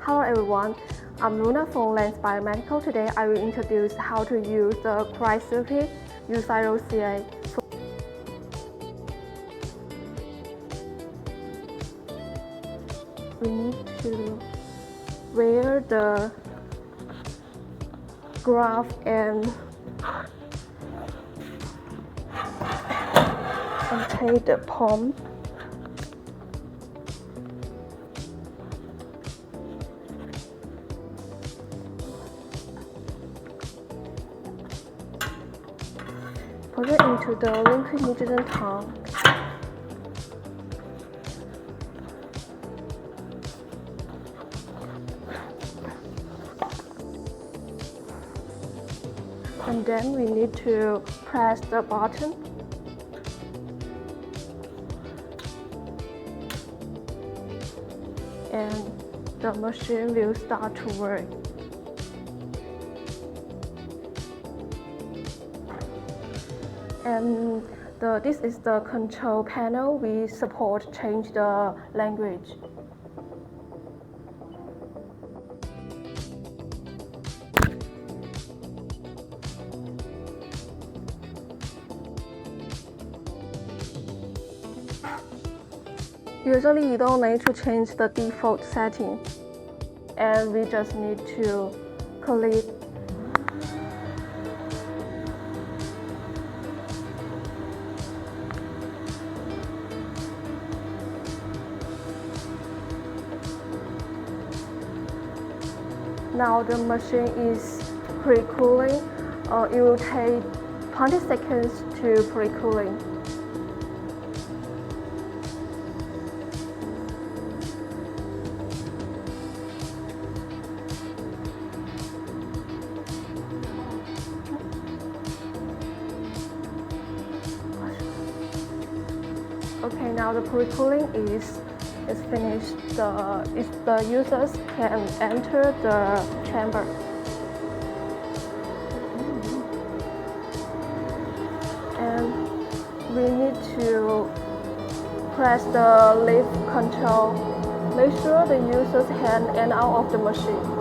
Hello everyone, I'm Luna from Lens Biomedical. Today I will introduce how to use the Cryotherapy uCyro CA. We need to wear the glove and take the palm. Put it into the liquid nitrogen tank. And then we need to press the button. And the machine will start to work. And this is the control panel. We support change the language. Usually you don't need to change the default setting, and we just need to click. Now the machine is pre-cooling. It will take 20 seconds to pre-cooling. Okay, now the pre-cooling is finished. The users can enter the chamber. And we need to press the lift control. Make sure the user's hand and out of the machine.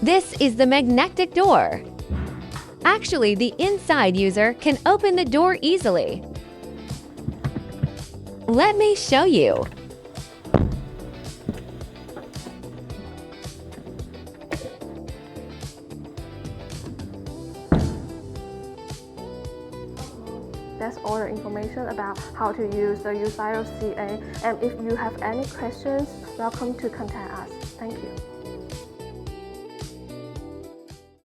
This is the magnetic door. Actually, the inside user can open the door easily. Let me show you. That's all the information about how to use the uCyro CA. And if you have any questions, welcome to contact us. Thank you.